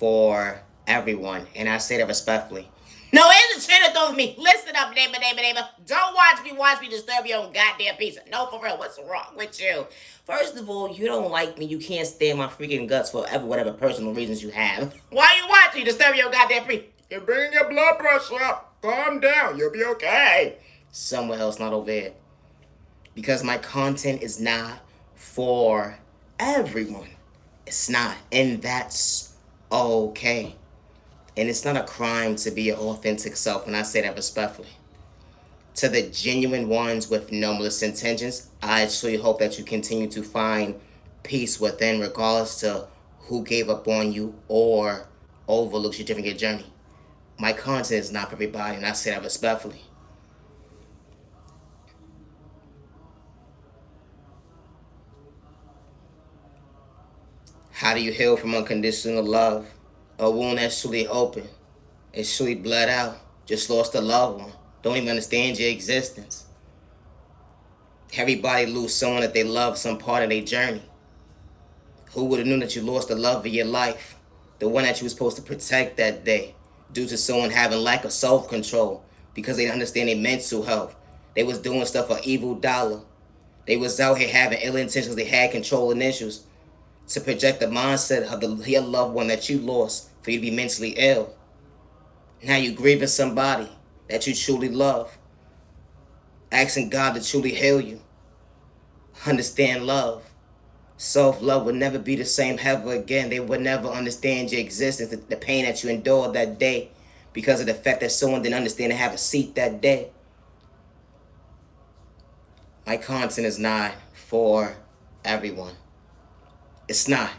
for everyone, and I say that respectfully. No, it's a shit over me. Listen up, neighbor. Don't watch me disturb your own goddamn pizza. No, for real, what's wrong with you? First of all, you don't like me. You can't stand my freaking guts for whatever personal reasons you have. Why you watching? Disturb your goddamn pizza. You're bringing your blood pressure up. Calm down. You'll be okay. Somewhere else, not over here. Because my content is not for everyone. It's not. And that's okay. And it's not a crime to be your authentic self, and I say that respectfully. To the genuine ones with no malicious intentions, I truly hope that you continue to find peace within, regardless to who gave up on you or overlooks your different journey. My content is not for everybody, and I say that respectfully. How do you heal from unconditional love? A wound that's truly open. It's truly bled out. Just lost a loved one. Don't even understand your existence. Everybody lose someone that they love some part of their journey. Who would have known that you lost the love of your life? The one that you were supposed to protect that day. Due to someone having lack of self-control. Because they didn't understand their mental health. They was doing stuff for evil dollar. They was out here having ill intentions. They had controlling issues. To project the mindset of your loved one that you lost for you to be mentally ill. Now you grieving somebody that you truly love. Asking God to truly heal you. Understand love. Self-love will never be the same ever again. They will never understand your existence, the pain that you endured that day because of the fact that someone didn't understand to have a seat that day. My content is not for everyone. It's not.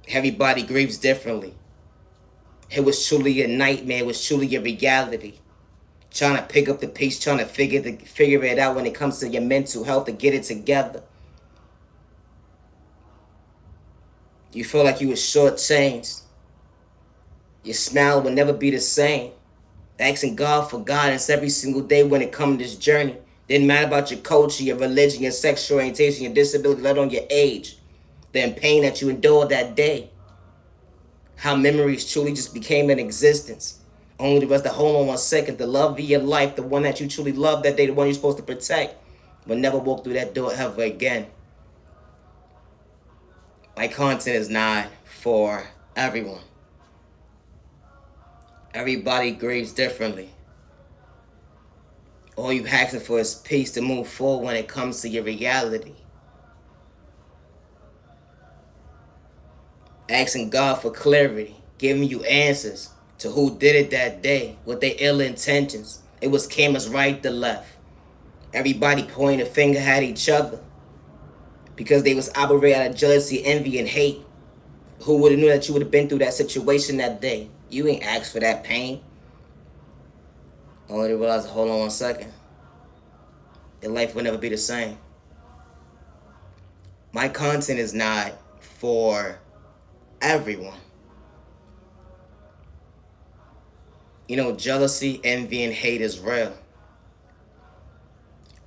Everybody grieves differently. It was truly a nightmare. It was truly a reality. Trying to pick up the piece, trying to figure it out when it comes to your mental health, to get it together. You feel like you were shortchanged. Your smile will never be the same. Asking God for guidance every single day when it comes to this journey. Didn't matter about your culture, your religion, your sexual orientation, your disability, let alone your age. The pain that you endured that day. How memories truly just became an existence. Only the rest of hold on 1 second. The love of your life, the one that you truly love that day, the one you're supposed to protect, will never walk through that door ever again. My content is not for everyone. Everybody grieves differently. All you asking for is peace to move forward when it comes to your reality. Asking God for clarity, giving you answers to who did it that day with their ill intentions. It was cameras right to left. Everybody pointing a finger at each other because they was operating out of jealousy, envy, and hate. Who would have knew that you would have been through that situation that day? You ain't asked for that pain. Only to realize, hold on 1 second. Your life will never be the same. My content is not for everyone. You know, jealousy, envy, and hate is real.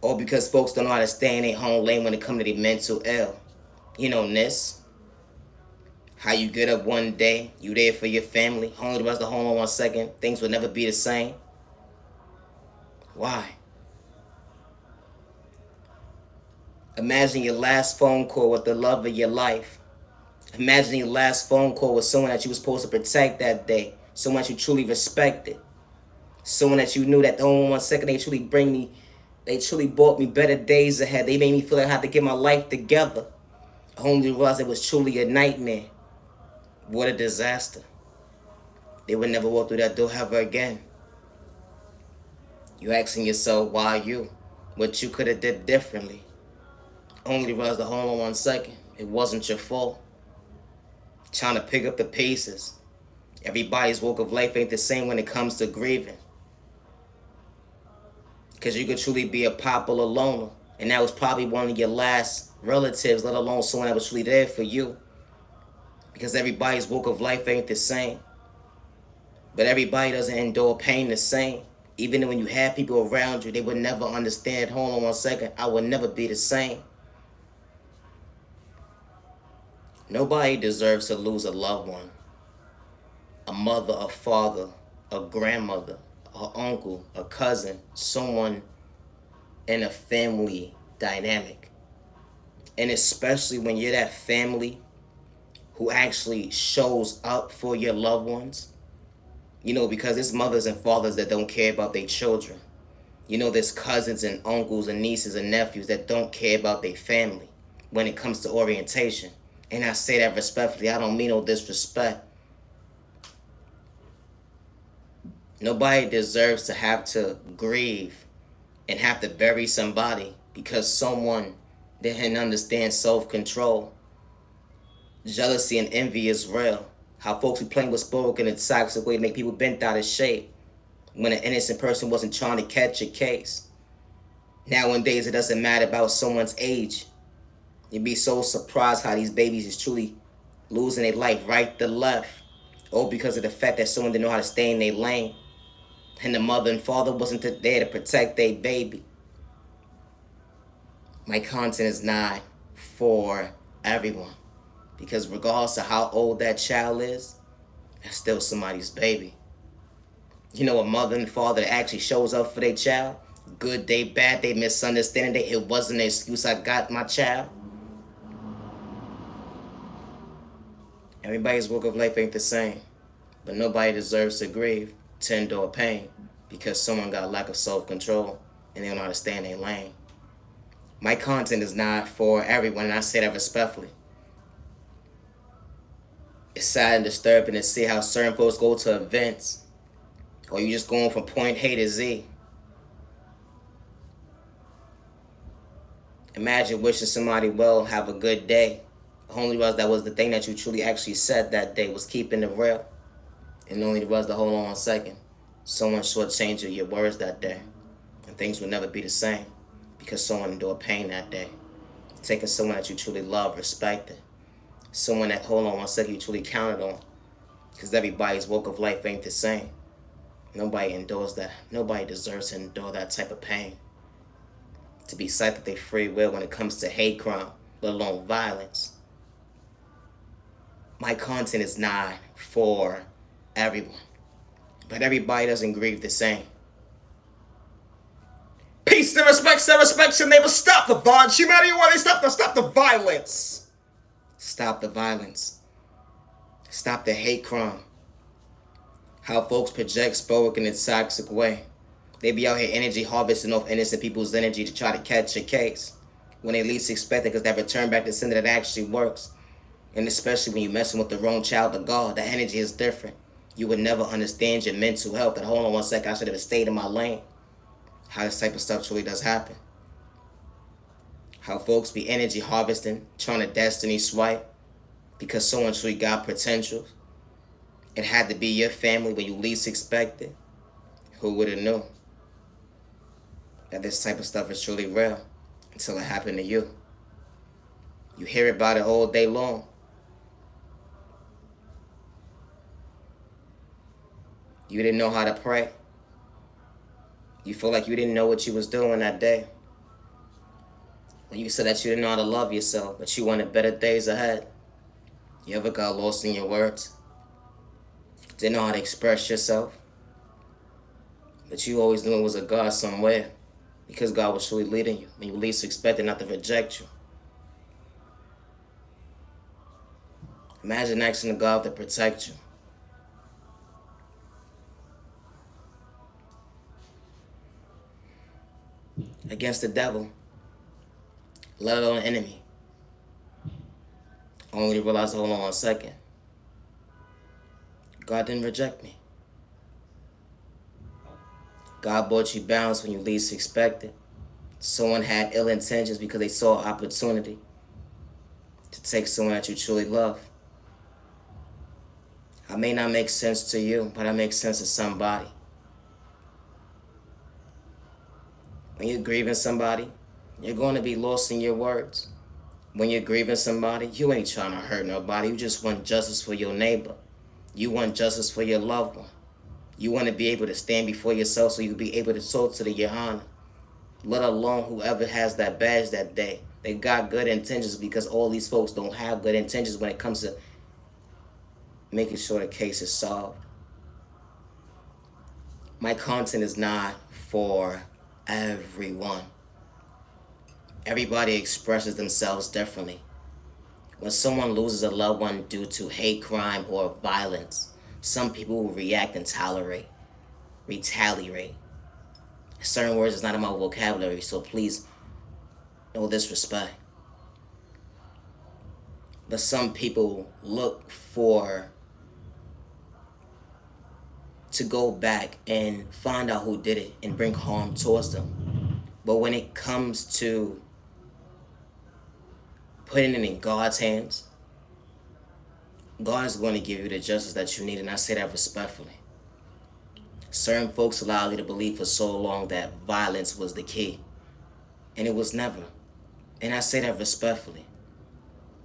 All because folks don't know how to stay in their home lane when it comes to their mental ill. You know this. How you get up one day, you there for your family, only the rest of hold on 1 second, things will never be the same. Why? Imagine your last phone call with the love of your life. Imagine your last phone call with someone that you were supposed to protect that day. Someone that you truly respected. Someone that you knew that hold on 1 second, they truly brought me better days ahead. They made me feel like I had to get my life together. Only to realize it was truly a nightmare. What a disaster. They would never walk through that door ever again. You asking yourself, why you? What you could have did differently. Only to realize the hold on 1 second. It wasn't your fault. Trying to pick up the pieces. Everybody's walk of life ain't the same when it comes to grieving. Because you could truly be a popular loner. And that was probably one of your last relatives, let alone someone that was truly there for you. Because everybody's walk of life ain't the same. But everybody doesn't endure pain the same. Even when you have people around you, they would never understand, hold on 1 second, I will never be the same. Nobody deserves to lose a loved one. a mother, a father, a grandmother, a uncle, a cousin, someone in a family dynamic. And especially when you're that family who actually shows up for your loved ones, because it's mothers and fathers that don't care about their children. There's cousins and uncles and nieces and nephews that don't care about their family when it comes to orientation. And I say that respectfully. I don't mean no disrespect. Nobody deserves to have to grieve and have to bury somebody because someone didn't understand self-control. Jealousy and envy is real. How folks be playing with spoken and toxic way to make people bent out of shape when an innocent person wasn't trying to catch a case. Nowadays, it doesn't matter about someone's age. You'd be so surprised how these babies is truly losing their life right to left. All because of the fact that someone didn't know how to stay in their lane. And the mother and father wasn't there to protect their baby. My content is not for everyone. Because regardless of how old that child is, that's still somebody's baby. A mother and father that actually shows up for their child, good day, bad day, misunderstanding day, it wasn't an excuse, I got my child. Everybody's walk of life ain't the same, but nobody deserves to grieve, to endure pain, because someone got a lack of self-control and they don't know how to stay in their lane. My content is not for everyone, and I say that respectfully. It's sad and disturbing to see how certain folks go to events, or you just going from point A to Z. Imagine wishing somebody well, have a good day. Only was that was the thing that you truly actually said that day, was keeping it real. And only was the hold on 1 second. Someone shortchanged you your words that day. And things will never be the same because someone endured pain that day. Taking someone that you truly love, respected. Someone that, hold on 1 second, you truly counted on. Because everybody's walk of life ain't the same. Nobody endures that. Nobody deserves to endure that type of pain. To be psyched at their free will when it comes to hate crime, let alone violence. My content is not for everyone. But everybody doesn't grieve the same. Peace and respect your neighbor. Stop the violence. Humanity, why they stop the violence. Stop the violence. Stop the hate crime. How folks project spoken in a toxic way. They be out here energy harvesting off innocent people's energy to try to catch a case when they least expect it, because that return back to sender that actually works. And especially when you're messing with the wrong child of God, the energy is different. You would never understand your mental health. That hold on 1 second, I should have stayed in my lane. How this type of stuff truly does happen. How folks be energy harvesting, trying to destiny swipe because someone truly got potential. It had to be your family when you least expected. Who would have known that this type of stuff is truly real until it happened to you? You hear about it all day long. You didn't know how to pray. You feel like you didn't know what you was doing that day. When you said that you didn't know how to love yourself, but you wanted better days ahead. You ever got lost in your words? Didn't know how to express yourself? But you always knew it was a God somewhere, because God was truly leading you when you least expected not to reject you. Imagine asking the God to protect you. Against the devil, let alone an enemy. Only to realize, hold on 1 second. God didn't reject me. God brought you balance when you least expected. Someone had ill intentions because they saw an opportunity to take someone that you truly love. I may not make sense to you, but I make sense to somebody. When you're grieving somebody, you're going to be lost in your words. When you're grieving somebody, you ain't trying to hurt nobody. You just want justice for your neighbor. You want justice for your loved one. You want to be able to stand before yourself so you'll be able to talk to the Yohana. Let alone whoever has that badge that day. They got good intentions, because all these folks don't have good intentions when it comes to making sure the case is solved. My content is not for everyone. Everybody expresses themselves differently. When someone loses a loved one due to hate crime or violence, some people will react and retaliate. Certain words is not in my vocabulary, so please, no disrespect. But some people look to go back and find out who did it and bring harm towards them. But when it comes to putting it in God's hands, God is going to give you the justice that you need, and I say that respectfully. Certain folks allowed you to believe for so long that violence was the key, and it was never. And I say that respectfully,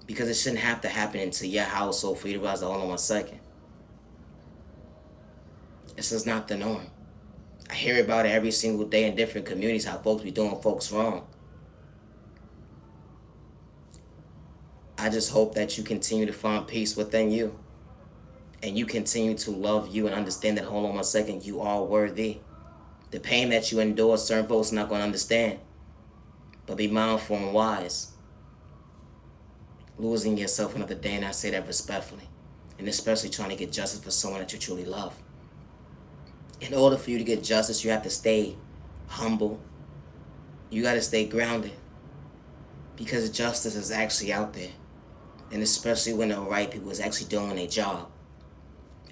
because it shouldn't have to happen into your household for you to realize, hold on 1 second. This is not the norm. I hear about it every single day in different communities, how folks be doing folks wrong. I just hope that you continue to find peace within you. And you continue to love you and understand that, hold on 1 second, you are worthy. The pain that you endure, certain folks are not going to understand. But be mindful and wise. Losing yourself another day, and I say that respectfully. And especially trying to get justice for someone that you truly love. In order for you to get justice, you have to stay humble. You got to stay grounded. Because justice is actually out there. And especially when the right people is actually doing their job.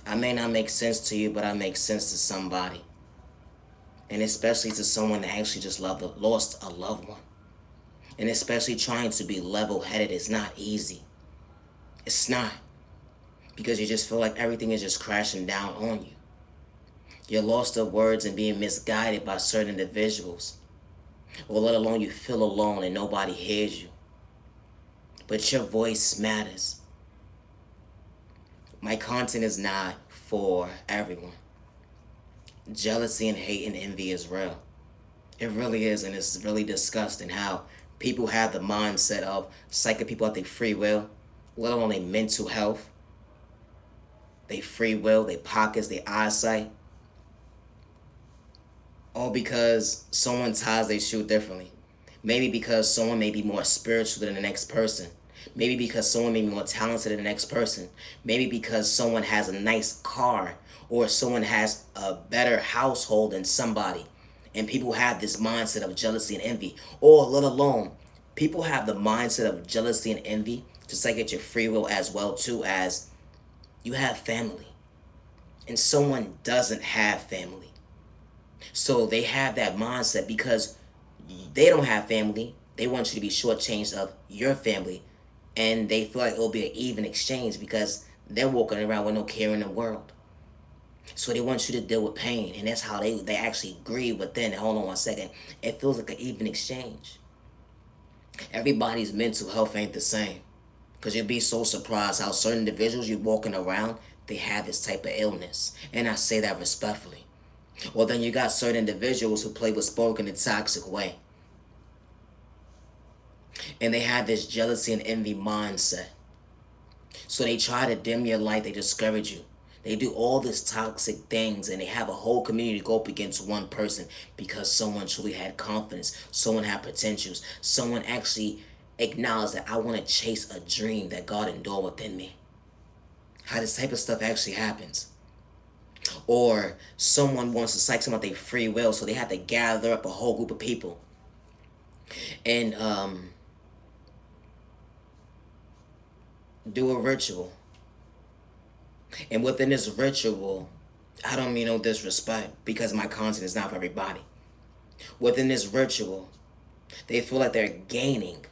I may not make sense to you, but I make sense to somebody. And especially to someone that actually just lost a loved one. And especially trying to be level-headed is not easy. It's not. Because you just feel like everything is just crashing down on you. You're lost of words and being misguided by certain individuals. Or let alone you feel alone and nobody hears you. But your voice matters. My content is not for everyone. Jealousy and hate and envy is real. It really is, and it's really disgusting how people have the mindset of psyching people out their free will, let alone their mental health, their free will, their pockets, their eyesight. All because someone ties their shoe differently. Maybe because someone may be more spiritual than the next person. Maybe because someone may be more talented than the next person. Maybe because someone has a nice car or someone has a better household than somebody. And people have this mindset of jealousy and envy. Or let alone, people have the mindset of jealousy and envy, just like at your free will as well too, as you have family. And someone doesn't have family. So they have that mindset because they don't have family. They want you to be shortchanged of your family. And they feel like it'll be an even exchange because they're walking around with no care in the world. So they want you to deal with pain. And that's how they actually grieve within. Hold on 1 second. It feels like an even exchange. Everybody's mental health ain't the same. Because you'll be so surprised how certain individuals you're walking around, they have this type of illness. And I say that respectfully. Well, then you got certain individuals who play with spoken in a toxic way. And they have this jealousy and envy mindset. So they try to dim your light. They discourage you. They do all these toxic things, and they have a whole community go up against one person because someone truly had confidence. Someone had potentials. Someone actually acknowledged that I want to chase a dream that God endured within me. How this type of stuff actually happens. Or someone wants to psych someone out their free will, so they have to gather up a whole group of people. And do a ritual. And within this ritual, I don't mean no disrespect because my content is not for everybody. Within this ritual, they feel like they're gaining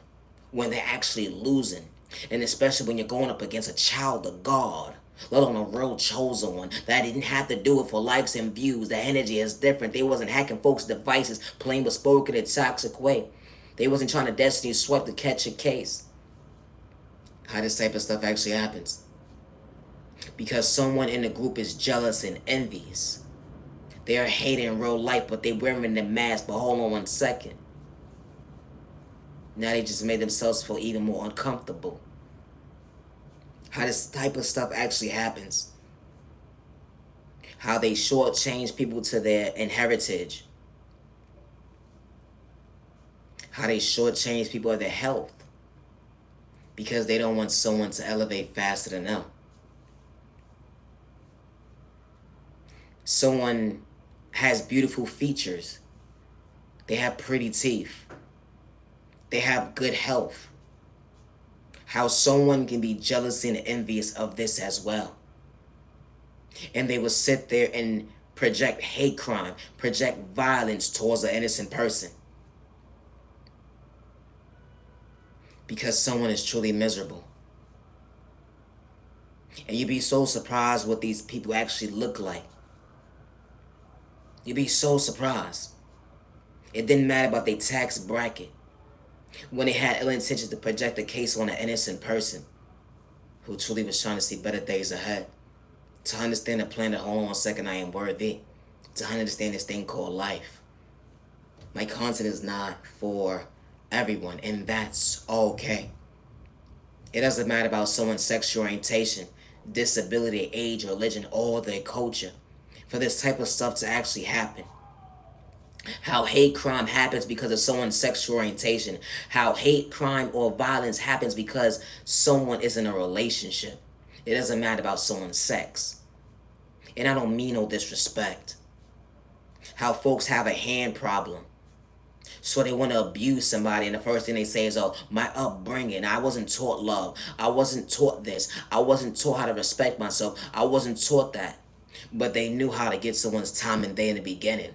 when they're actually losing. And especially when you're going up against a child of God, let alone a real chosen one, that didn't have to do it for likes and views. The energy is different. They wasn't hacking folks' devices, playing with spoken in a toxic way. They wasn't trying to destiny swipe to catch a case. How this type of stuff actually happens. Because someone in the group is jealous and envious. They are hating in real life, but they wearing the mask. But hold on 1 second. Now they just made themselves feel even more uncomfortable. How this type of stuff actually happens. How they shortchange people to their inheritance. How they shortchange people of their health. Because they don't want someone to elevate faster than them. Someone has beautiful features. They have pretty teeth. They have good health. How someone can be jealous and envious of this as well. And they will sit there and project hate crime, project violence towards an innocent person. Because someone is truly miserable. And you'd be so surprised what these people actually look like. You'd be so surprised. It didn't matter about their tax bracket. When they had ill intentions to project a case on an innocent person who truly was trying to see better days ahead. To understand the planet, hold on 1 second, I am worthy. To understand this thing called life. My content is not for everyone, and that's okay. It doesn't matter about someone's sexual orientation, disability, age, religion, or their culture. For this type of stuff to actually happen. How hate crime happens because of someone's sexual orientation. How hate crime or violence happens because someone is in a relationship. It doesn't matter about someone's sex. And I don't mean no disrespect. How folks have a hand problem. So they want to abuse somebody, and the first thing they say is, oh, my upbringing, I wasn't taught love. I wasn't taught this. I wasn't taught how to respect myself. I wasn't taught that. But they knew how to get someone's time and day in the beginning.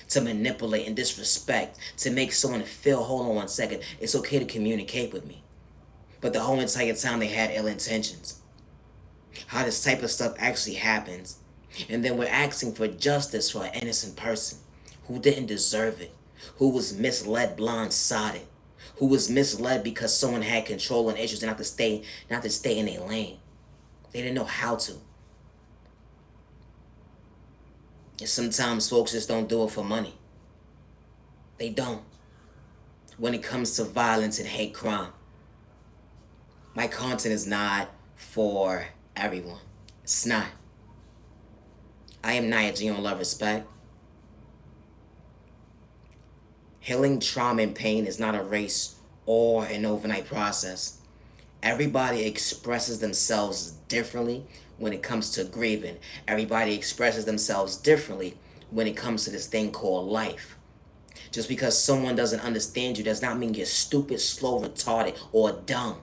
To manipulate and disrespect, to make someone feel, hold on 1 second, it's okay to communicate with me. But the whole entire time they had ill intentions. How this type of stuff actually happens. And then we're asking for justice for an innocent person who didn't deserve it, who was misled, blindsided, who was misled because someone had control and issues and not to stay in their lane. They didn't know how to. And sometimes folks just don't do it for money. They don't. When it comes to violence and hate crime, my content is not for everyone. It's not. I am Nia G on Love Respect. Healing trauma and pain is not a race or an overnight process. Everybody expresses themselves differently when it comes to grieving. Everybody expresses themselves differently when it comes to this thing called life. Just because someone doesn't understand you does not mean you're stupid, slow, retarded, or dumb.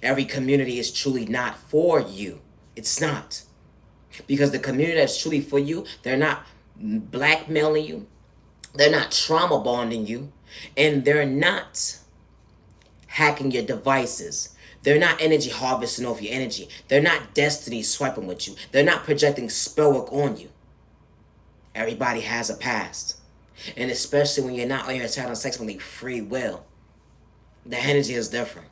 Every community is truly not for you. It's not. Because the community that's truly for you, they're not blackmailing you. They're not trauma bonding you. And they're not hacking your devices. They're not energy harvesting off your energy. They're not destiny swiping with you. They're not projecting spell work on you. Everybody has a past. And especially when you're not on your child sex with free will, the energy is different.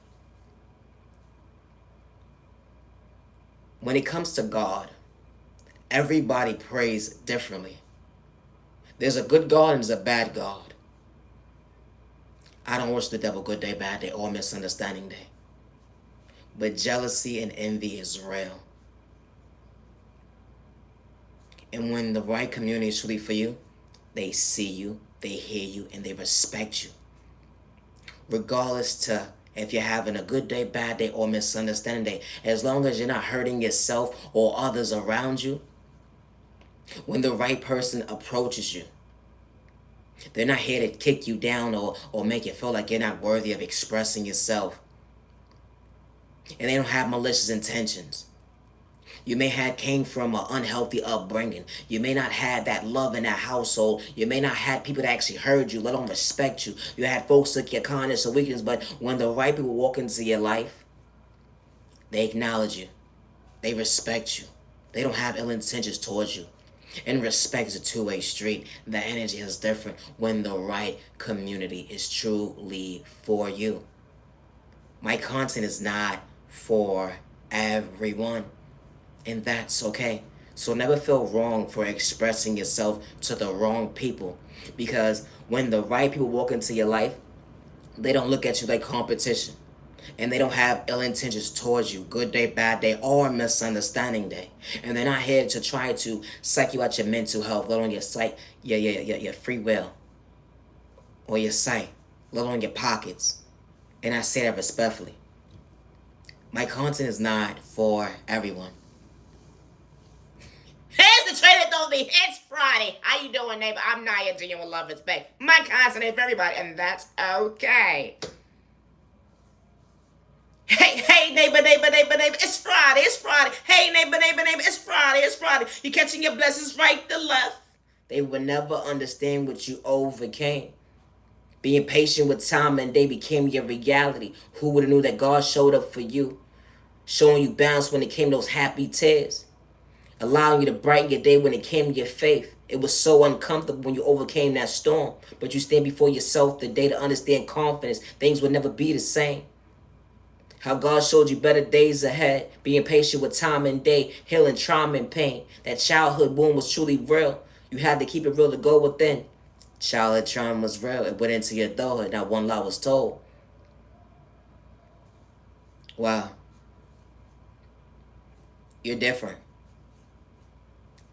When it comes to God, everybody prays differently. There's a good God and there's a bad God. I don't wish the devil good day, bad day, or misunderstanding day. But jealousy and envy is real. And when the right community is truly for you, they see you, they hear you, and they respect you. Regardless to if you're having a good day, bad day, or misunderstanding day, as long as you're not hurting yourself or others around you, when the right person approaches you, they're not here to kick you down or make you feel like you're not worthy of expressing yourself. And they don't have malicious intentions. You may have came from an unhealthy upbringing. You may not have that love in that household. You may not have people that actually heard you, let alone respect you. You had folks look your kindness or weakness, but when the right people walk into your life, they acknowledge you. They respect you. They don't have ill intentions towards you. And respect is a two-way street. The energy is different when the right community is truly for you. My content is not for everyone. And that's okay. So never feel wrong for expressing yourself to the wrong people. Because when the right people walk into your life, they don't look at you like competition. And they don't have ill intentions towards you. Good day, bad day, or misunderstanding day. And they're not here to try to psych you out your mental health, let alone your sight, your free will, or your sight, let alone your pockets. And I say that respectfully. My content is not for everyone. Here's the trainer told me it's Friday. How you doing, neighbor? I'm Naya, genuine love, respect. My content is for everybody, and that's okay. Hey, neighbor, it's Friday. Hey, neighbor, it's Friday. You catching your blessings right to left. They would never understand what you overcame. Being patient with time and they became your reality. Who would have knew that God showed up for you? Showing you balance when it came to those happy tears. Allowing you to brighten your day when it came to your faith. It was so uncomfortable when you overcame that storm. But you stand before yourself today to understand confidence. Things will never be the same. How God showed you better days ahead. Being patient with time and day. Healing trauma and pain. That childhood wound was truly real. You had to keep it real to go within. Childhood trauma was real. It went into your adulthood. Not one lie was told. Wow. You're different.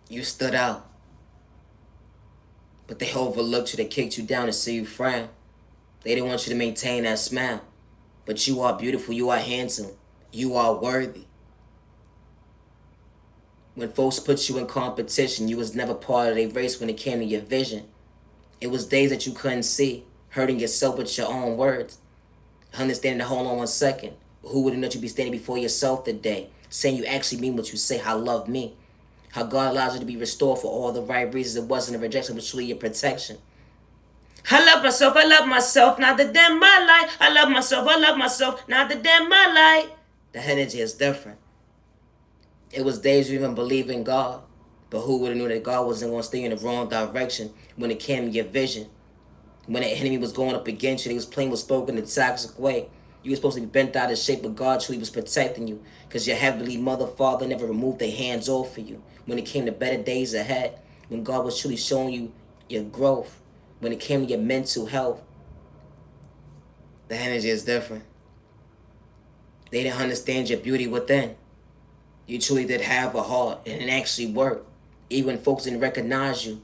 You stood out. But they overlooked you. They kicked you down to see you frown. They didn't want you to maintain that smile. But you are beautiful. You are handsome. You are worthy. When folks put you in competition, you was never part of their race when it came to your vision. It was days that you couldn't see, hurting yourself with your own words. Understanding to hold on 1 second. Who would have known you'd be standing before yourself today, saying you actually mean what you say, how love me. How God allows you to be restored for all the right reasons. It wasn't a rejection, but truly your protection. I love myself, not the damn my life. I love myself, not the damn my life. The energy is different. It was days you even believe in God. But who would have knew that God wasn't going to steer you in the wrong direction when it came to your vision? When the enemy was going up against you, he was playing with spoken in a toxic way. You were supposed to be bent out of shape, but God truly was protecting you because your heavenly mother, father never removed their hands off of you. When it came to better days ahead, when God was truly showing you your growth, when it came to your mental health, the energy is different. They didn't understand your beauty within. You truly did have a heart, and it actually worked. Even when folks didn't recognize you,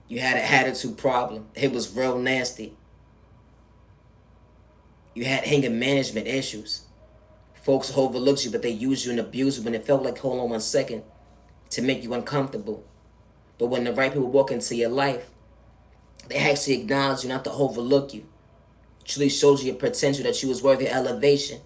you had an attitude problem. It was real nasty. You had anger management issues. Folks overlooked you, but they used you and abused you when it felt like, hold on 1 second, to make you uncomfortable. But when the right people walk into your life, they actually acknowledge you, not to overlook you. Truly shows you your potential, that you was worthy of elevation.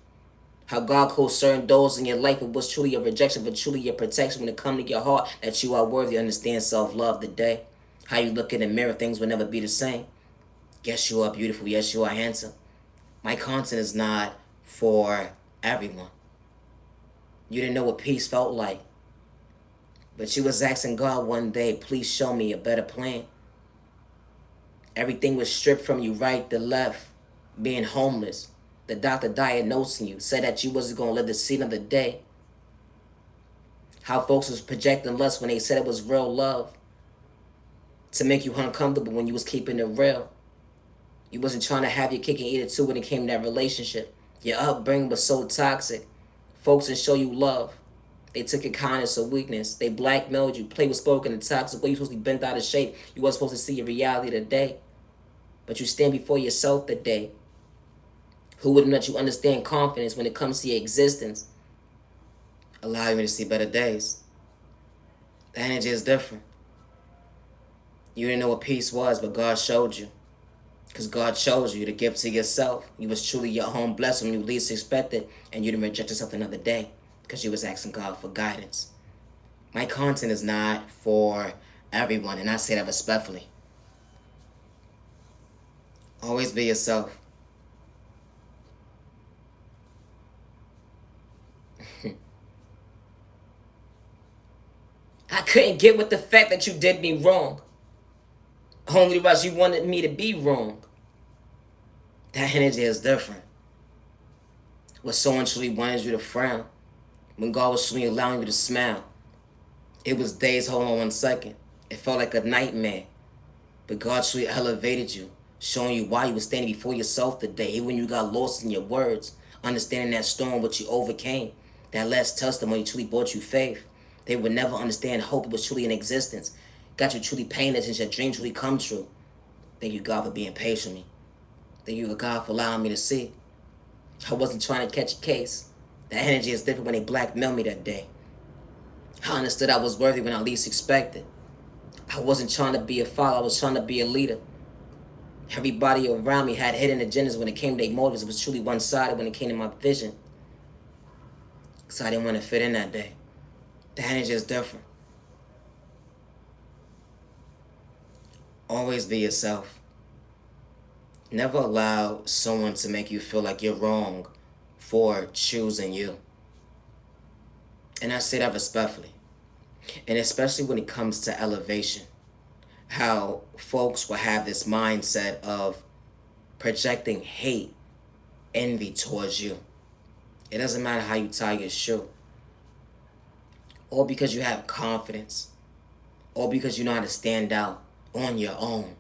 How God closed certain doors in your life. It was truly a rejection, but truly your protection when it comes to your heart, that you are worthy. Understand self-love today. How you look in the mirror, things will never be the same. Yes, you are beautiful. Yes, you are handsome. My content is not for everyone. You didn't know what peace felt like. But you was asking God one day, please show me a better plan. Everything was stripped from you, right to left. Being homeless. The doctor diagnosing you, said that you wasn't going to live to see another day. How folks was projecting lust when they said it was real love. To make you uncomfortable when you was keeping it real. You wasn't trying to have your cake and eat it too when it came to that relationship. Your upbringing was so toxic. Folks didn't show you love. They took your kindness or weakness. They blackmailed you, played with spoken and toxic way. You supposed to be bent out of shape. You wasn't supposed to see your reality today. But you stand before yourself today. Who wouldn't let you understand confidence when it comes to your existence? Allow you to see better days. The energy is different. You didn't know what peace was, but God showed you. Because God chose you to give to yourself. You was truly your own blessing when you least expected, and you didn't reject yourself another day because you was asking God for guidance. My content is not for everyone, and I say that respectfully. Always be yourself. I couldn't get with the fact that you did me wrong. Only because you wanted me to be wrong. That energy is different. When someone truly wanted you to frown. When God was truly allowing you to smile. It was days, hold on 1 second. It felt like a nightmare. But God truly elevated you. showing you why you were standing before yourself today, even when you got lost in your words, understanding that storm, what you overcame, that last testimony truly brought you faith. They would never understand hope was truly in existence. Got you truly paying attention, your dream truly come true. Thank you, God, for being patient with me. Thank you, God, for allowing me to see. I wasn't trying to catch a case. That energy is different when they blackmailed me that day. I understood I was worthy when I least expected. I wasn't trying to be a father, I was trying to be a leader. Everybody around me had hidden agendas when it came to their motives. It was truly one-sided when it came to my vision. So I didn't want to fit in that day. The energy is different. Always be yourself. Never allow someone to make you feel like you're wrong for choosing you. And I say that respectfully. And especially when it comes to elevation. How folks will have this mindset of projecting hate, envy towards you. It doesn't matter how you tie your shoe. Or because you have confidence. Or because you know how to stand out on your own.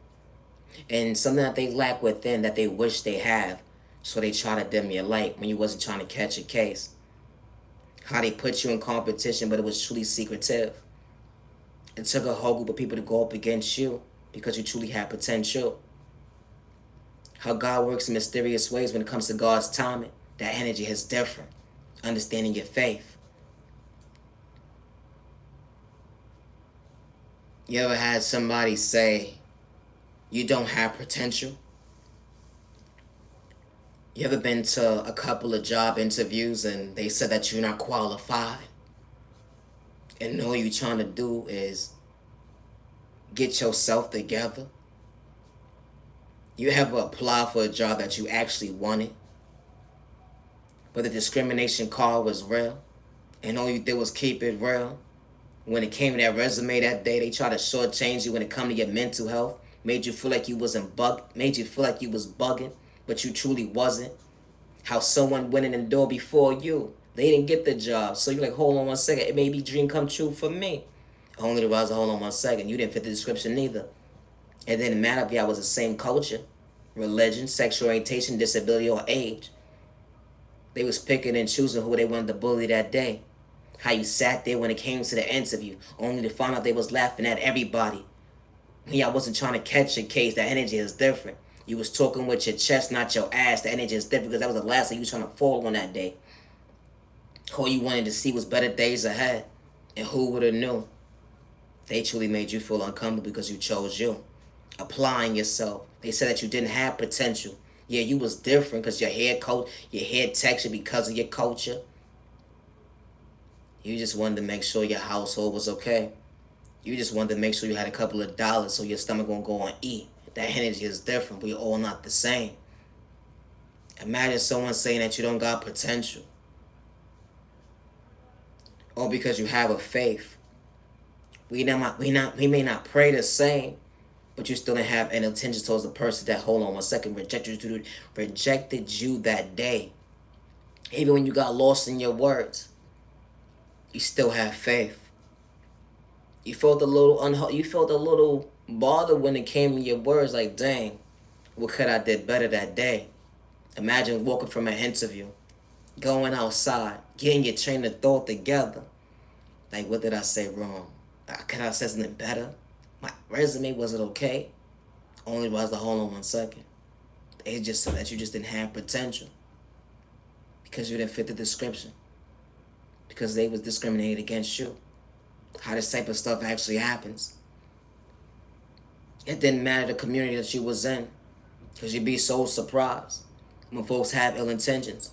And something that they lack within that they wish they have. So they try to dim your light when you wasn't trying to catch a case. How they put you in competition, but it was truly secretive. It took a whole group of people to go up against you because you truly had potential. How God works in mysterious ways when it comes to God's timing. That energy is different. Understanding your faith. You ever had somebody say, you don't have potential? You ever been to a couple of job interviews and they said that you're not qualified? And all you're trying to do is get yourself together? You ever apply for a job that you actually wanted, but the discrimination call was real, and all you did was keep it real? When it came to that resume that day, they tried to shortchange you when it come to your mental health. Made you feel like you was bugging, but you truly wasn't. How someone went in the door before you. They didn't get the job. So you're like, hold on one second. It may be dream come true for me. Only to realize, hold on one second. You didn't fit the description neither. It didn't matter if y'all was the same culture, religion, sexual orientation, disability, or age. They was picking and choosing who they wanted to bully that day. How you sat there when it came to the interview, only to find out they was laughing at everybody. When y'all wasn't trying to catch a case, that energy is different. You was talking with your chest, not your ass. The energy is different because that was the last thing you was trying to fall on that day. All you wanted to see was better days ahead. And who would have knew? They truly made you feel uncomfortable because you chose you. Applying yourself. They said that you didn't have potential. Yeah, you was different because your hair texture because of your culture. You just wanted to make sure your household was okay. You just wanted to make sure you had a couple of dollars so your stomach won't go and eat. That energy is different. We're all not the same. Imagine someone saying that you don't got potential. Or because you have a faith. We may not pray the same, but you still didn't have any intention towards the person that, hold on one second, rejected you that day. Even when you got lost in your words, you still have faith. You felt a little bothered when it came to your words, like, dang, what could I did better that day? Imagine walking from an interview, going outside, getting your train of thought together. Like, what did I say wrong? Could I say something better? My resume, was it okay? Only was the hold on one second. They just said that you just didn't have potential. Because you didn't fit the description. Because they was discriminated against you. How this type of stuff actually happens. It didn't matter the community that you was in. Because you'd be so surprised when folks have ill intentions.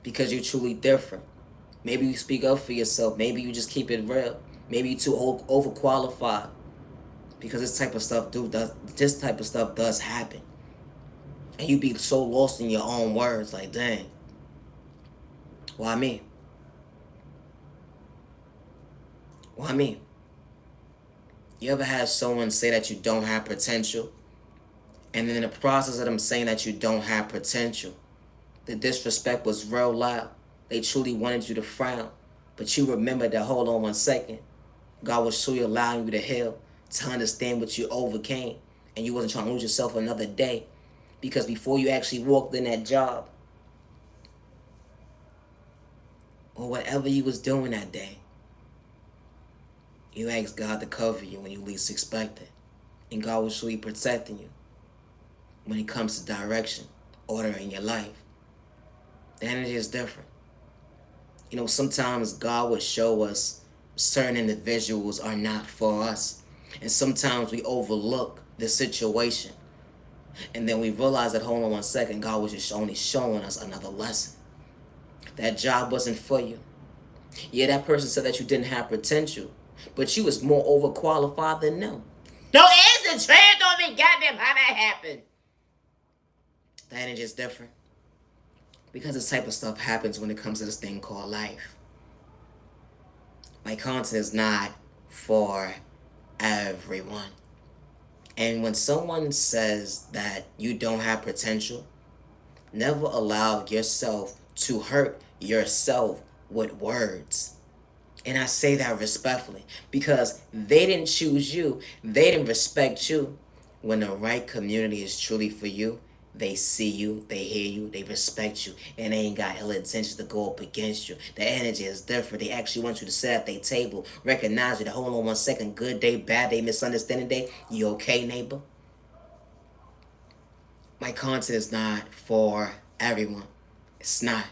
Because you're truly different. Maybe you speak up for yourself. Maybe you just keep it real. Maybe you're too overqualified. Because this type of stuff does happen. And you be so lost in your own words, like, dang, why me? Why me? You ever had someone say that you don't have potential? And then in the process of them saying that you don't have potential, the disrespect was real loud. They truly wanted you to frown. But you remember that, hold on one second. God was truly allowing you to heal, to understand what you overcame. and you wasn't trying to lose yourself another day, because before you actually walked in that job or whatever you was doing that day, you asked God to cover you when you least expect it. And God will surely protecting you when it comes to direction, order in your life. The energy is different. You know, sometimes God will show us certain individuals are not for us. And sometimes we overlook the situation. And then we realize that, hold on one second, God was just only showing us another lesson. That job wasn't for you. Yeah, that person said that you didn't have potential, but you was more overqualified than them. No, it's the trend on me, goddamn, how that happened. The energy is different. Because this type of stuff happens when it comes to this thing called life. My content is not for everyone. And when someone says that you don't have potential, never allow yourself to hurt yourself with words. And I say that respectfully because they didn't choose you. They didn't respect you. When the right community is truly for you, they see you, they hear you, they respect you, and they ain't got ill intentions to go up against you. The energy is different. They actually want you to sit at their table, recognize you, to hold on one second, good day, bad day, misunderstanding day. You okay, neighbor? My content is not for everyone. It's not.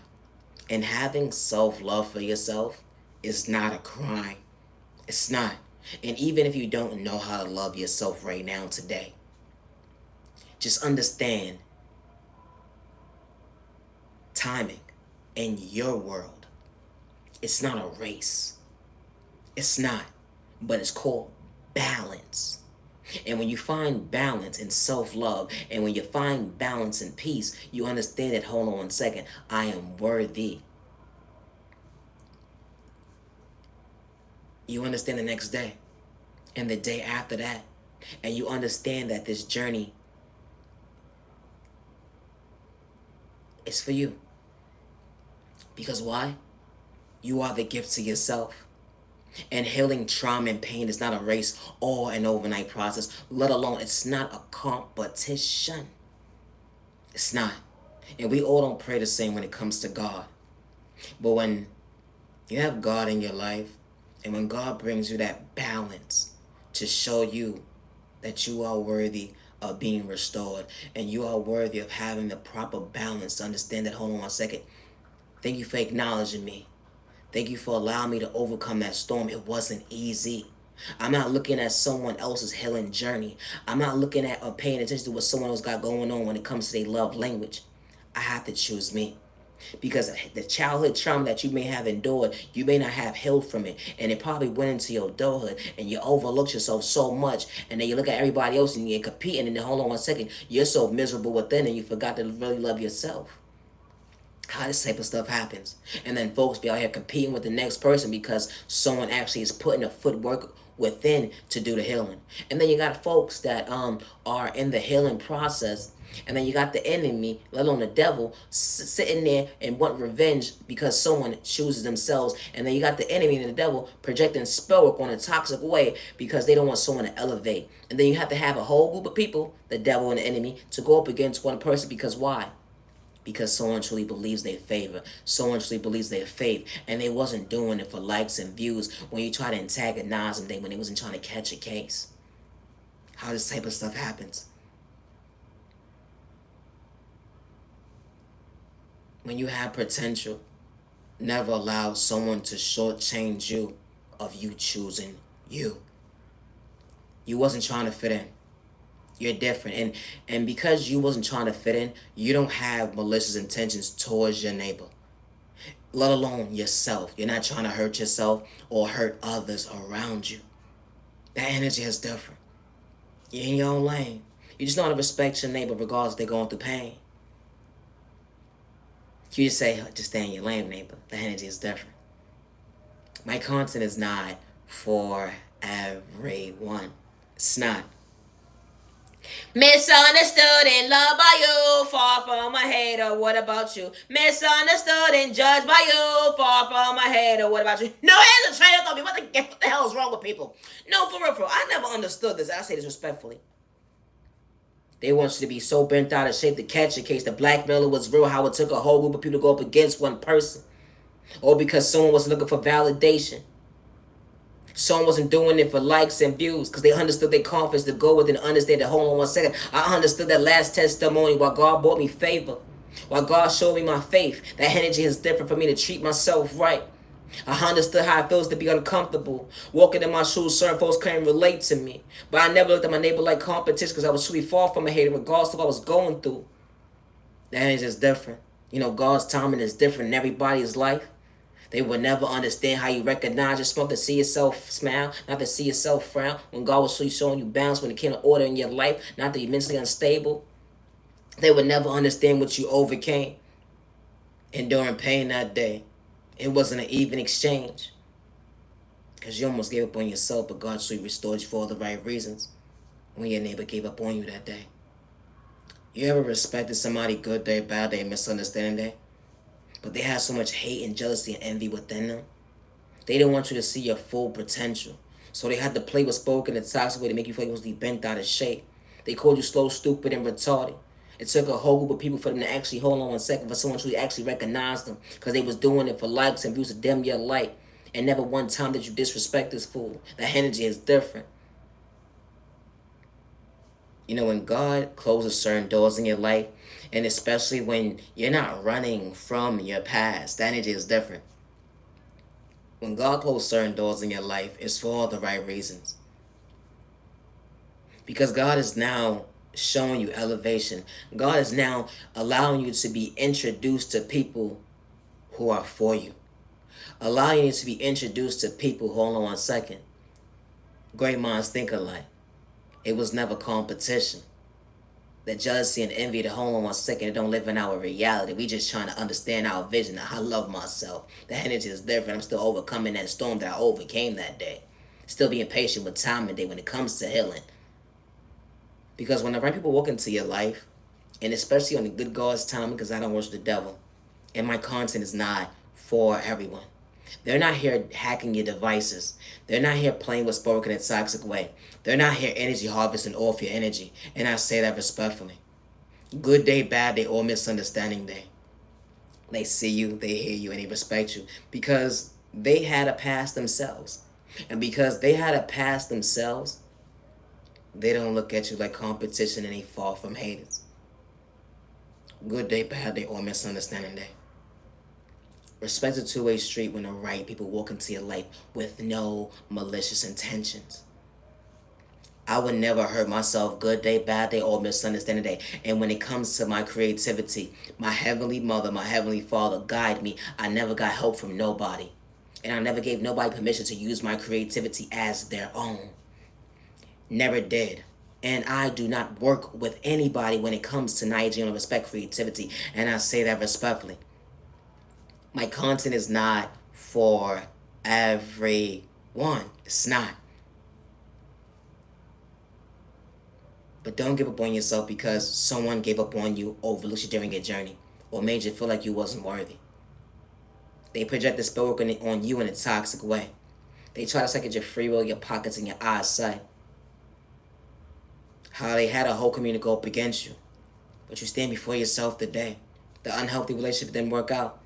And having self-love for yourself is not a crime. It's not. And even if you don't know how to love yourself right now today, just understand timing in your world. It's not a race. It's not. But it's called balance. And when you find balance in self-love, and when you find balance in peace, you understand that, hold on one second, I am worthy. You understand the next day and the day after that. And you understand that this journey is for you. Because why? You are the gift to yourself. And healing trauma and pain is not a race or an overnight process, let alone it's not a competition. It's not. And we all don't pray the same when it comes to God. But when you have God in your life, and when God brings you that balance to show you that you are worthy of being restored, and you are worthy of having the proper balance to understand that, hold on one second, thank you for acknowledging me. Thank you for allowing me to overcome that storm. It wasn't easy. I'm not looking at someone else's healing journey. I'm not looking at or paying attention to what someone else got going on when it comes to their love language. I have to choose me. Because the childhood trauma that you may have endured, you may not have healed from it. And it probably went into your adulthood, and you overlooked yourself so much. And then you look at everybody else and you're competing, and then hold on one second, you're so miserable within and you forgot to really love yourself. How this type of stuff happens. And then folks be out here competing with the next person because someone actually is putting the footwork within to do the healing. And then you got folks that are in the healing process, and then you got the enemy, let alone the devil, sitting there and want revenge because someone chooses themselves. And then you got the enemy and the devil projecting spell work on a toxic way because they don't want someone to elevate. And then you have to have a whole group of people, the devil and the enemy, to go up against one person. Because why? Because someone truly believes their favor. Someone truly believes their faith. And they wasn't doing it for likes and views when you try to antagonize them when they wasn't trying to catch a case. How this type of stuff happens. When you have potential, never allow someone to shortchange you of you choosing you. You wasn't trying to fit in. You're different. And because you wasn't trying to fit in, you don't have malicious intentions towards your neighbor, let alone yourself. You're not trying to hurt yourself or hurt others around you. That energy is different. You're in your own lane. You just know how to respect your neighbor regardless if they're going through pain. You just say, just stay in your lane, neighbor. The energy is different. My content is not for everyone. It's not. Misunderstood and loved by you, far from a hater, what about you? Misunderstood and judged by you, far from a hater, what about you? No, here's a trainer told me, what the hell is wrong with people? No, for real, I never understood this. I say this respectfully. They want you to be so bent out of shape to catch a case. The blackmailer was real, how it took a whole group of people to go up against one person. Or because someone was looking for validation. Someone wasn't doing it for likes and views because they understood their confidence to go with it and understand that, hold on 1 second. I understood that last testimony while God brought me favor. While God showed me my faith. That energy is different for me to treat myself right. I understood how it feels to be uncomfortable. Walking in my shoes, certain folks couldn't relate to me. But I never looked at my neighbor like competition because I was truly far from a hater regardless of what I was going through. That energy is different. You know, God's timing is different in everybody's life. They will never understand how you recognize yourself, to see yourself smile, not to see yourself frown. When God was showing you balance, when it came to order in your life, not that you're mentally unstable. They would never understand what you overcame. Enduring pain that day. It wasn't an even exchange. Because you almost gave up on yourself, but God truly restored you for all the right reasons. When your neighbor gave up on you that day. You ever respected somebody good day, bad day, misunderstanding day? But they had so much hate and jealousy and envy within them. They didn't want you to see your full potential. So they had to play with spoken and toxic way to make you feel like you was bent out of shape. They called you slow, stupid, and retarded. It took a whole group of people for them to actually, hold on 1 second, for someone to actually recognize them. Because they was doing it for likes and views to dim your light. And never one time did you disrespect this fool. The energy is different. You know, when God closes certain doors in your life, and especially when you're not running from your past, that energy is different. When God closes certain doors in your life, it's for all the right reasons. Because God is now showing you elevation. God is now allowing you to be introduced to people who are for you. Allowing you to be introduced to people, hold on 1 second. Great minds think alike. It was never competition. That jealousy and envy, the hold on 1 second, it don't live in our reality. We just trying to understand our vision. I love myself. The energy is different. I'm still overcoming that storm that I overcame that day. Still being patient with time and day when it comes to healing. Because when the right people walk into your life, and especially on the good God's timing, because I don't worship the devil, and my content is not for everyone. They're not here hacking your devices. They're not here playing with spoken in a toxic way. They're not here energy harvesting off your energy. And I say that respectfully. Good day, bad day, or misunderstanding day. They see you, they hear you, and they respect you. Because they had a past themselves. And because they had a past themselves, they don't look at you like competition and they fall from haters. Good day, bad day, or misunderstanding day. Respect a two-way street when the right people walk into your life with no malicious intentions. I would never hurt myself good day, bad day, or misunderstanding day. And when it comes to my creativity, my heavenly mother, my heavenly father guide me. I never got help from nobody. And I never gave nobody permission to use my creativity as their own. Never did. And I do not work with anybody when it comes to Nigerian respect creativity. And I say that respectfully. My content is not for everyone. It's not. But don't give up on yourself because someone gave up on you, overlooked you during your journey, or made you feel like you wasn't worthy. They project the spell work on you in a toxic way. They try to suck at your free will, your pockets, and your eyesight. How they had a whole community go up against you. But you stand before yourself today. The unhealthy relationship didn't work out.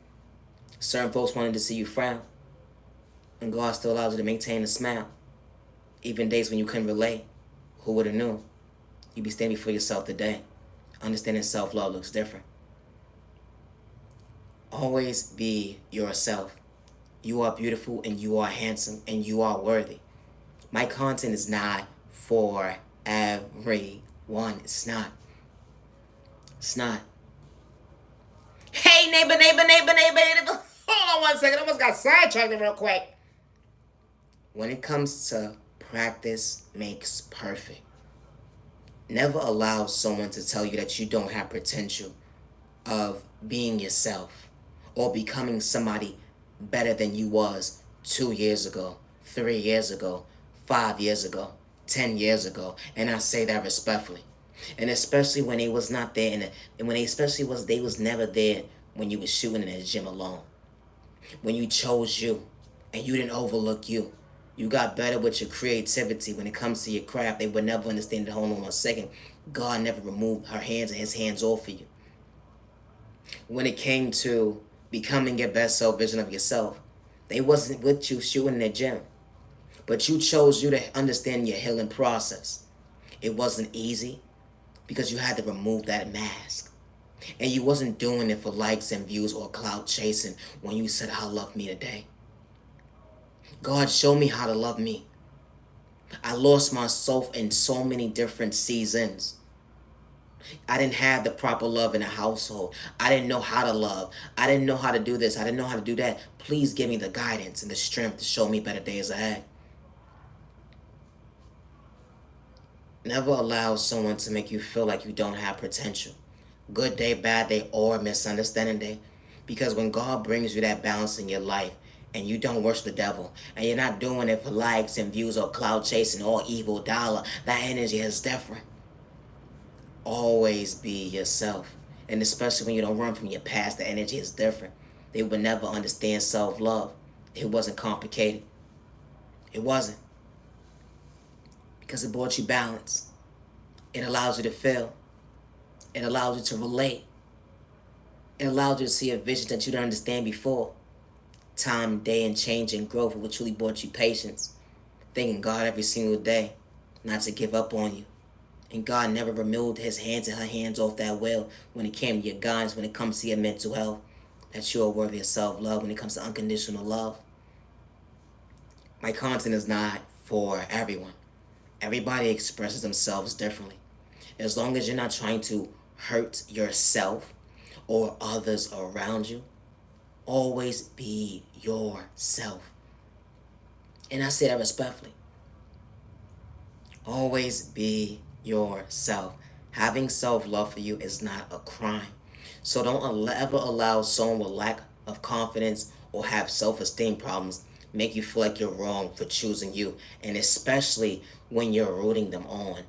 Certain folks wanted to see you frown. And God still allows you to maintain a smile. Even days when you couldn't relate. Who would have known? You be standing for yourself today. Understanding self-love looks different. Always be yourself. You are beautiful and you are handsome and you are worthy. My content is not for everyone. It's not. It's not. Hey, neighbor. Hold on 1 second. I almost got sidetracked real quick. When it comes to practice makes perfect. Never allow someone to tell you that you don't have potential of being yourself or becoming somebody better than you was 2 years ago, 3 years ago, 5 years ago, 10 years ago. And I say that respectfully. And especially when they was not there, and when they was never there when you was shooting in the gym alone. When you chose you, and you didn't overlook you. You got better with your creativity when it comes to your craft. They would never understand it. Hold on 1 second. God never removed her hands and his hands off of you. When it came to becoming your best self vision of yourself, they wasn't with you shooting in the gym. But you chose you to understand your healing process. It wasn't easy because you had to remove that mask. And you wasn't doing it for likes and views or clout chasing when you said, I love me today. God showed me how to love me. I lost myself in so many different seasons. I didn't have the proper love in the household. I didn't know how to love. I didn't know how to do this. I didn't know how to do that. Please give me the guidance and the strength to show me better days ahead. Never allow someone to make you feel like you don't have potential. Good day, bad day, or misunderstanding day. Because when God brings you that balance in your life, and you don't worship the devil, and you're not doing it for likes and views or cloud chasing or evil dollar, that energy is different. Always be yourself. And especially when you don't run from your past, the energy is different. They would never understand self-love. It wasn't complicated. It wasn't. Because it brought you balance. It allows you to feel. It allows you to relate. It allows you to see a vision that you didn't understand before. Time, day, and change and growth will truly brought you patience. Thanking God every single day not to give up on you. And God never removed his hands and her hands off that well when it came to your guidance, when it comes to your mental health. That you are worthy of self-love when it comes to unconditional love. My content is not for everyone. Everybody expresses themselves differently. As long as you're not trying to hurt yourself or others around you, always be yourself. And I say that respectfully. Always be yourself. Having self-love for you is not a crime. So don't ever allow someone with lack of confidence or have self-esteem problems make you feel like you're wrong for choosing you. And especially when you're rooting them on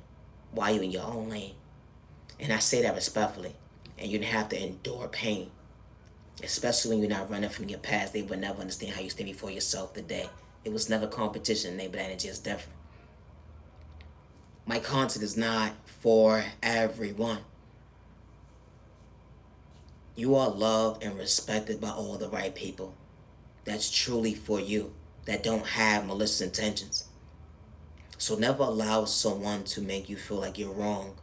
while you're in your own lane. And I say that respectfully. And you don't have to endure pain. Especially when you're not running from your past. They would never understand how you stand before yourself today. It was never competition. But energy is different. My content is not for everyone. You are loved and respected by all the right people. That's truly for you. That don't have malicious intentions. So never allow someone to make you feel like you're wrong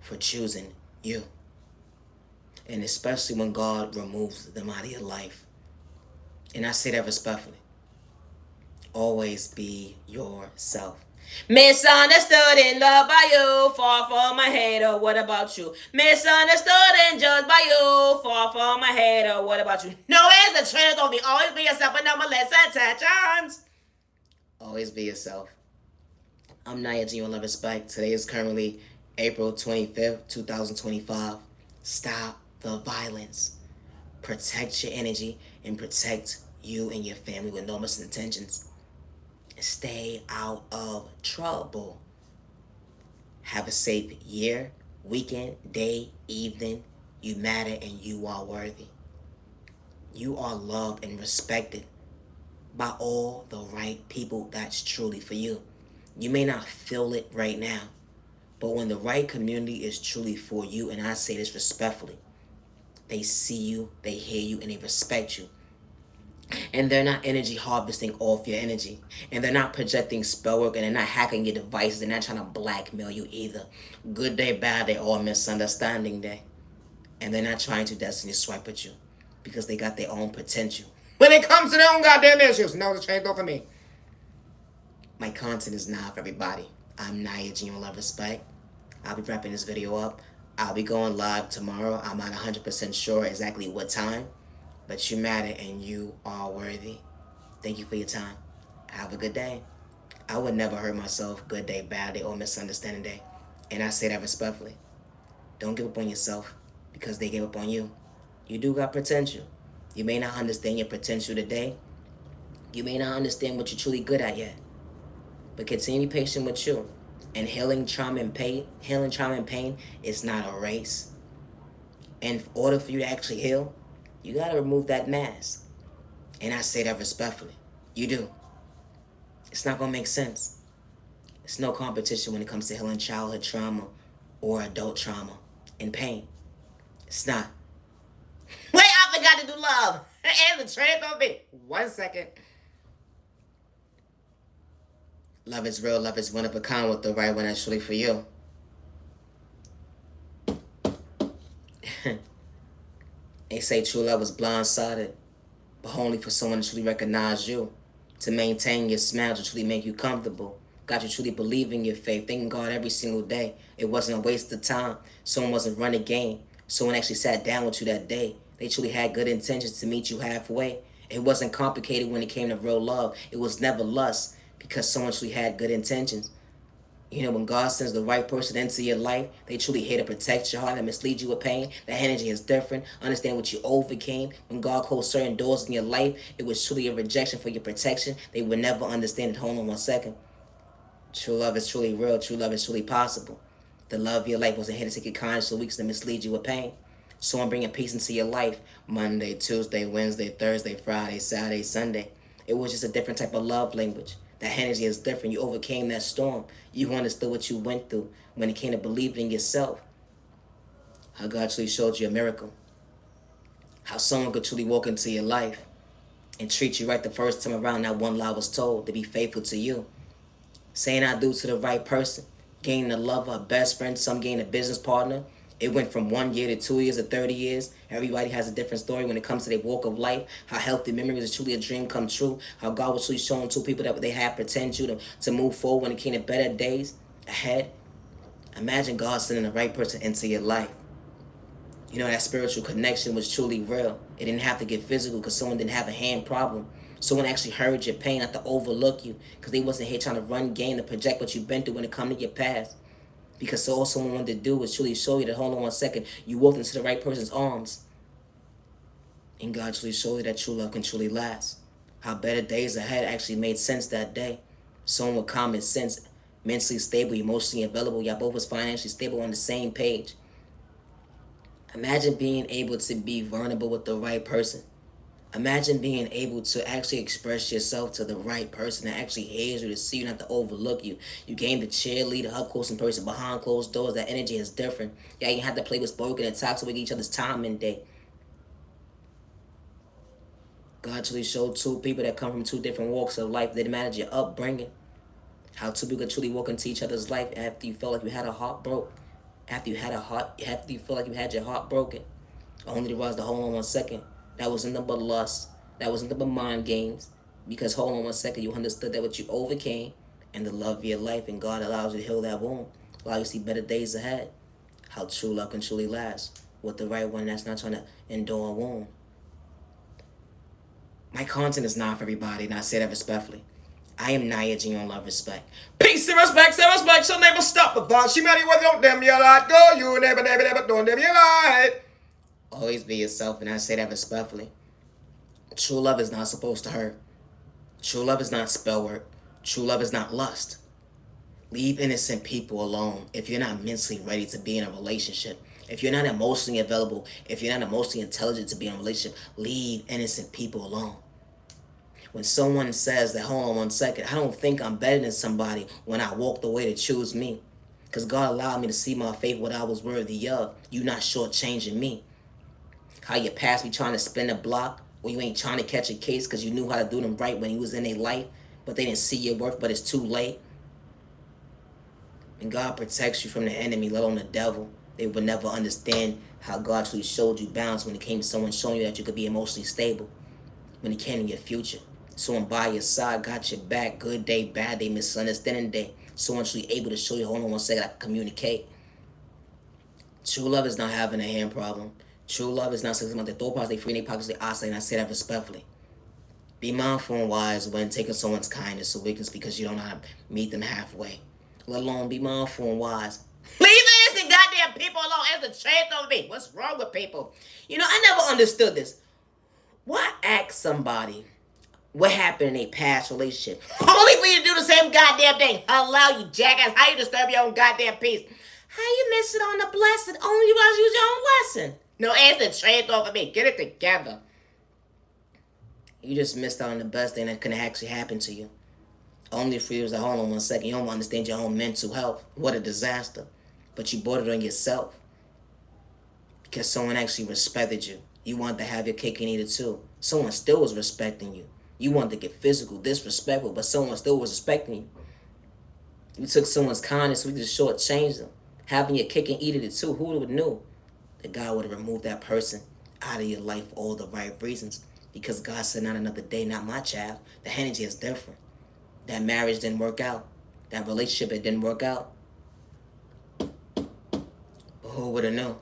for choosing you. And especially when God removes them out of your life. And I say that respectfully. Always be yourself. Misunderstood and loved by you, far from my hater, what about you? Misunderstood and judged by you, far from my hater, what about you? No, it's the truth, don't be always be yourself, but no molest attentions. Always be yourself. I'm Naya G. Love Respect. Today is currently April 25th, 2025. Stop the violence. Protect your energy and protect you and your family with no misintentions. Stay out of trouble. Have a safe year, weekend, day, evening. You matter and you are worthy. You are loved and respected by all the right people that's truly for you. You may not feel it right now, but when the right community is truly for you, and I say this respectfully, they see you, they hear you, and they respect you. And they're not energy harvesting off your energy. And they're not projecting spell work, and they're not hacking your devices. They're not trying to blackmail you either. Good day, bad day, or misunderstanding day. And they're not trying to destiny swipe at you. Because they got their own potential. When it comes to their own goddamn issues. No, the change over me. My content is not for everybody. I'm Naya Genuine Love Respect. I'll be wrapping this video up. I'll be going live tomorrow. I'm not 100% sure exactly what time. But you matter and you are worthy. Thank you for your time. Have a good day. I would never hurt myself. Good day, bad day, or misunderstanding day. And I say that respectfully. Don't give up on yourself because they gave up on you. You do got potential. You may not understand your potential today. You may not understand what you're truly good at yet. But continue to be patient with you. And healing trauma and pain is not a race. And in order for you to actually heal, you got to remove that mask. And I say that respectfully. You do. It's not going to make sense. It's no competition when it comes to healing childhood trauma or adult trauma and pain. It's not. Wait, I forgot to do love. And the train on me. 1 second. Love is real. Love is one of a kind with the right one that's truly for you. They say true love is blindsided, but only for someone to truly recognize you, to maintain your smile, to truly make you comfortable. Got you truly believing your faith, thanking God every single day. It wasn't a waste of time. Someone wasn't running game. Someone actually sat down with you that day. They truly had good intentions to meet you halfway. It wasn't complicated when it came to real love. It was never lust because someone truly had good intentions. You know, when God sends the right person into your life, they truly here to protect your heart and mislead you with pain. That energy is different. Understand what you overcame. When God closed certain doors in your life, it was truly a rejection for your protection. They would never understand it. Hold on 1 second. True love is truly real. True love is truly possible. The love of your life wasn't here to take your kindness for weeks to mislead you with pain. Someone bringing peace into your life. Monday, Tuesday, Wednesday, Thursday, Friday, Saturday, Sunday. It was just a different type of love language. That energy is different. You overcame that storm. You understood what you went through when it came to believing in yourself. How God truly showed you a miracle. How someone could truly walk into your life and treat you right the first time around. That one lie was told to be faithful to you. Saying I do to the right person. Gaining the love of a best friend. Some gain a business partner. It went from 1 year to 2 years to 30 years. Everybody has a different story when it comes to their walk of life. How healthy memories is truly a dream come true. How God was truly showing two people that they had potential to move forward when it came to better days ahead. Imagine God sending the right person into your life. You know, that spiritual connection was truly real. It didn't have to get physical because someone didn't have a hand problem. Someone actually heard your pain, not to overlook you, because they wasn't here trying to run game to project what you've been through when it comes to your past. Because all someone wanted to do was truly show you that, hold on 1 second, you walked into the right person's arms. And God truly showed you that true love can truly last. How better days ahead actually made sense that day. Someone with common sense, mentally stable, emotionally available. Y'all both was financially stable on the same page. Imagine being able to be vulnerable with the right person. Imagine being able to actually express yourself to the right person that actually hears you, to see you, not to overlook you. You gain the cheerleader, up close in person, behind closed doors. That energy is different. Yeah, you have to play with spoken and talk to each other's time and day. God truly showed two people that come from two different walks of life. They manage your upbringing. How two people could truly walk into each other's life after you felt like you had a heart broke. After you felt like you had your heart broken. Only to realize to hold on 1 second. That wasn't nothing but lust. That wasn't nothing but mind games. Because hold on 1 second, you understood that what you overcame and the love of your life, and God allows you to heal that wound. Allow you to see better days ahead. How true love can truly last with the right one that's not trying to endure a wound. My content is not for everybody, and I say that respectfully. I am Naya G on Love Respect. Peace and respect, so never stop the thought. She married with don't them you like go, you never don't them you like. Always be yourself, and I say that respectfully. True love is not supposed to hurt. True love is not spell work. True love is not lust. Leave innocent people alone if you're not mentally ready to be in a relationship. If you're not emotionally available, if you're not emotionally intelligent to be in a relationship, leave innocent people alone. When someone says that, hold on 1 second, I don't think I'm better than somebody when I walked away to choose me. Because God allowed me to see my faith, what I was worthy of. You not shortchanging me. How your past be trying to spin a block, or you ain't trying to catch a case because you knew how to do them right when you was in their life, but they didn't see your worth, but it's too late. And God protects you from the enemy, let alone the devil. They would never understand how God truly showed you balance when it came to someone showing you that you could be emotionally stable. When it came in your future. Someone by your side, got your back, good day, bad day, misunderstanding day. Someone truly able to show you, hold on 1 second, I can communicate. True love is not having a hand problem. True love is not something about their thought process, they free in their pockets, they oscillate, and I say that respectfully. Be mindful and wise when taking someone's kindness or weakness because you don't know how to meet them halfway. Let alone be mindful and wise. Leave this and goddamn people alone. It's the truth of me. What's wrong with people? You know, I never understood this. Why ask somebody what happened in a past relationship? Only for you to do the same goddamn thing. Allow you jackass. How you disturb your own goddamn peace? How you miss it on the blessing? Only you guys use your own lesson. No, it's the truth over me. Get it together. You just missed out on the best thing that could actually happen to you. Only if you was like, hold on 1 second, you don't understand your own mental health. What a disaster. But you brought it on yourself. Because someone actually respected you. You wanted to have your cake and eat it too. Someone still was respecting you. You wanted to get physical, disrespectful, but someone still was respecting you. You took someone's kindness, we just shortchanged them. Having your cake and eat it too, who would have knew that God would have removed that person out of your life for all the right reasons? Because God said, not another day, not my child. The energy is different. That marriage didn't work out. That relationship, it didn't work out. But who would have known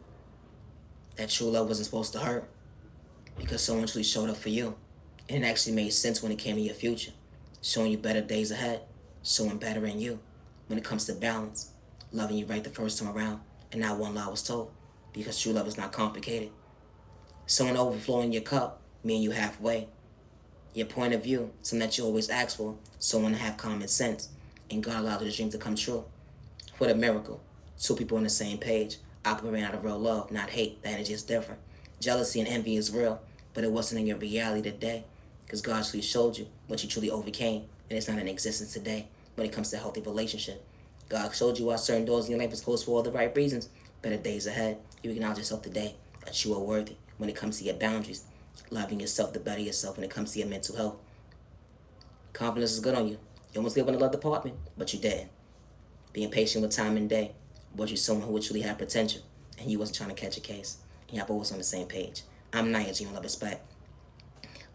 that true love wasn't supposed to hurt? Because someone truly showed up for you. And it actually made sense when it came to your future. Showing you better days ahead. Showing better in you. When it comes to balance. Loving you right the first time around. And not one lie was told. Because true love is not complicated. Someone overflowing your cup. Meeting you halfway. Your point of view. Something that you always ask for. Someone to have common sense. And God allowed the dream to come true. What a miracle. Two people on the same page. Operating out of real love, not hate. The energy is different. Jealousy and envy is real. But it wasn't in your reality today. Because God actually showed you what you truly overcame. And it's not in existence today when it comes to a healthy relationship. God showed you why certain doors in your life is closed for all the right reasons. Better days ahead. You acknowledge yourself today that you are worthy when it comes to your boundaries. Loving yourself to better yourself when it comes to your mental health. Confidence is good on you. You almost gave up in the love department, but you didn't. Being patient with time and day brought you someone who would truly have potential. And you wasn't trying to catch a case. And y'all both was on the same page. I'm Nia G on Love Respect.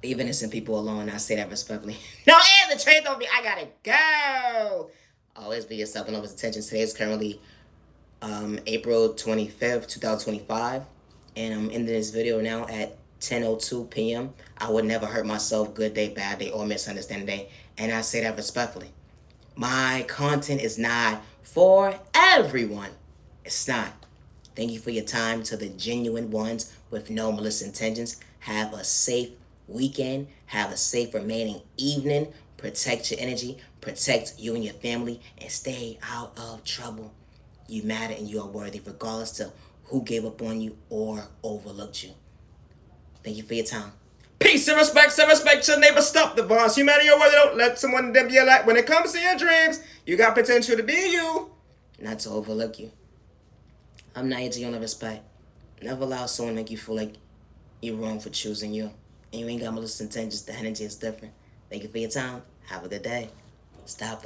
Leave innocent people alone. I say that respectfully. No, and the train don't be. I gotta go. Always be yourself and love his attention. Today is currently April 25th, 2025. And I'm ending this video now at 10:02 p.m. I would never hurt myself, good day, bad day, or misunderstanding day. And I say that respectfully. My content is not for everyone. It's not. Thank you for your time to the genuine ones with no malicious intentions. Have a safe weekend. Have a safe remaining evening. Protect your energy. Protect you and your family. And stay out of trouble. You matter and you are worthy regardless to who gave up on you or overlooked you. Thank you for your time. Peace and respect your neighbor. Stop the violence. Humanity or whether don't let someone dim your light. When it comes to your dreams, you got potential to be you. Not to overlook you. I'm not here to your respect. Never allow someone to make you feel like you're wrong for choosing you. And you ain't got malicious intentions. The energy is different. Thank you for your time. Have a good day. Stop the